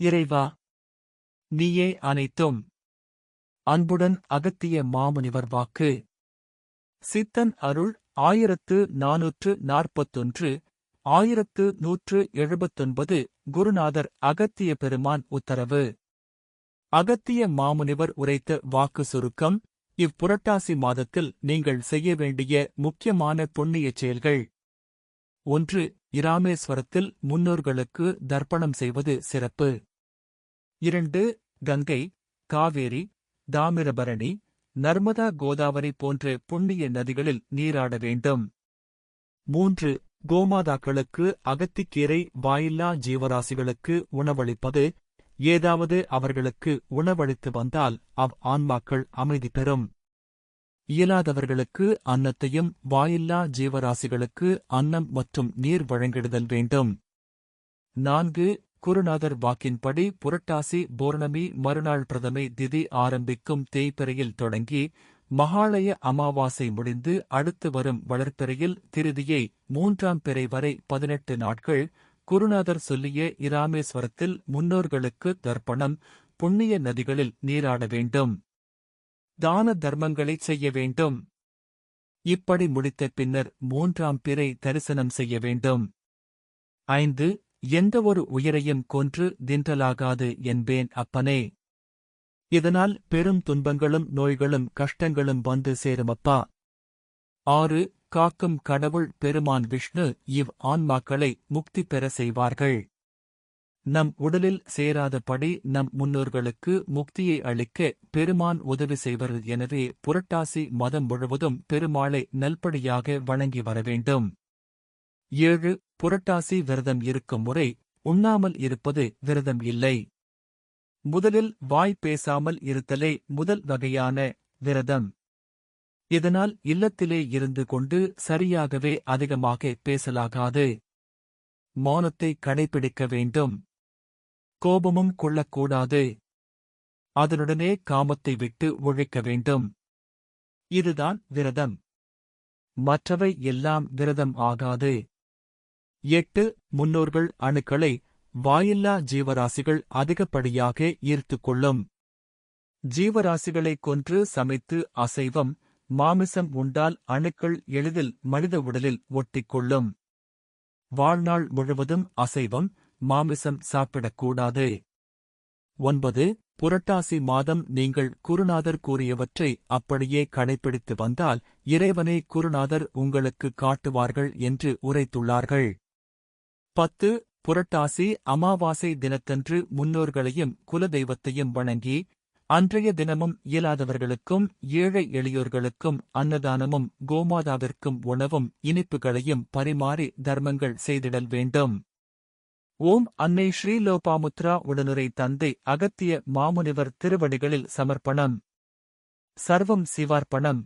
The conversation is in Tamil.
இறைவா, நீயே அனைத்தும். அன்புடன் அகத்திய மாமுனிவர் வாக்கு. சித்தன் அருள் 1441 1179 குருநாதர் அகத்திய பெருமான் உத்தரவு. அகத்திய மாமுனிவர் உரைத்த வாக்கு சுருக்கம். இப்புரட்டாசி மாதத்தில் நீங்கள் செய்ய வேண்டிய முக்கியமான புண்ணியச் செயல்கள். 1. இராமேஸ்வரத்தில் முன்னோர்களுக்கு தர்ப்பணம் செய்வது சிறப்பு. 2. கங்கை, காவேரி, தாமிரபரணி, நர்மதா, கோதாவரி போன்ற புண்ணிய நதிகளில் நீராட வேண்டும். 3. கோமாதாக்களுக்கு அகத்திக்கீரை வாயில்லா ஜீவராசிகளுக்கு உணவளிப்பது. ஏதாவது அவர்களுக்கு உணவளித்து வந்தால் ஆன்மாக்கள் அமைதி பெறும். இயலாதவர்களுக்கு அன்னத்தையும் வாயில்லா ஜீவராசிகளுக்கு அன்னம் மற்றும் நீர் வழங்கிடுதல் வேண்டும். 4. குருநாதர் வாக்கின்படி புரட்டாசி பௌர்ணமி மறுநாள் பிரதமை திதி ஆரம்பிக்கும் தேய்பிறையில் தொடங்கி மகாளய அமாவாசை முடிந்து அடுத்து வரும் வளர்ப்பிறையில் திருதியை 3ஆம் பிறை வரை 18 நாட்கள் குருநாதர் சொல்லிய இராமேஸ்வரத்தில் முன்னோர்களுக்கு தர்ப்பணம், புண்ணிய நதிகளில் நீராட வேண்டும். தான தர்மங்களைச் செய்ய வேண்டும். இப்படி முடித்த பின்னர் 3ஆம் பிறை தரிசனம் செய்ய வேண்டும். 5. எந்தவொரு உயிரையும் கொன்று தின்றலாகாது என்பேன் அப்பனே. இதனால் பெரும் துன்பங்களும் நோய்களும் கஷ்டங்களும் வந்து சேருமப்பா. 6. காக்கும் கடவுள் பெருமான் விஷ்ணு ஆன்மாக்களை முக்தி பெற செய்வார்கள். நம் உடலில் சேராதபடி நம் முன்னோர்களுக்கு முக்தியை அளிக்க பெருமான் உதவி செய்வர். எனவே புரட்டாசி மதம் முழுவதும் பெருமாளை நல்படியாக வணங்கி வரவேண்டும். 7. புரட்டாசி விரதம் இருக்கும் முறை. உண்ணாமல் இருப்பது விரதம் இல்லை. முதலில் வாய் பேசாமல் இருத்தலே முதல் வகையான விரதம். இதனால் இல்லத்திலே இருந்து கொண்டு சரியாகவே அதிகமாக பேசலாகாது. மௌனத்தை கடைபிடிக்க வேண்டும். கோபமும் கொள்ளக்கூடாது. அதனுடனே காமத்தை விட்டு ஒழிக்க வேண்டும். இதுதான் விரதம். மற்றவை எல்லாம் விரதம் ஆகாது. 8. முன்னோர்கள் அணுக்களை வாயில்லா ஜீவராசிகள் அதிகப்படியாக ஈர்த்துக் கொள்ளும். ஜீவராசிகளை கொன்று சமைத்து அசைவம், மாமிசம் உண்டால் அணுக்கள் எளிதில் மனித உடலில் ஒட்டிக்கொள்ளும். வாழ்நாள் முழுவதும் அசைவம், மாமிசம் சாப்பிடக்கூடாது. 9. புரட்டாசி மாதம் நீங்கள் குருநாதர் கூறியவற்றை அப்படியே கடைபிடித்து வந்தால் இறைவனை குருநாதர் உங்களுக்கு காட்டுவார்கள் என்று உரைத்துள்ளார்கள். 10. புரட்டாசி அமாவாசை தினத்தன்று முன்னோர்களையும் குலதெய்வத்தையும் வணங்கி அன்றைய தினமும் இயலாதவர்களுக்கும் ஏழை எளியோர்களுக்கும் அன்னதானமும் கோமாதாவிற்கும் உணவும் இனிப்புகளையும் பரிமாறி தர்மங்கள் செய்திடல் வேண்டும். ஓம் அன்னை ஸ்ரீலோபாமுத்ரா உடனுரை தந்தை அகத்திய மாமுனிவர் திருவடிகளில் சமர்ப்பணம். சர்வம் சிவார்ப்பணம்.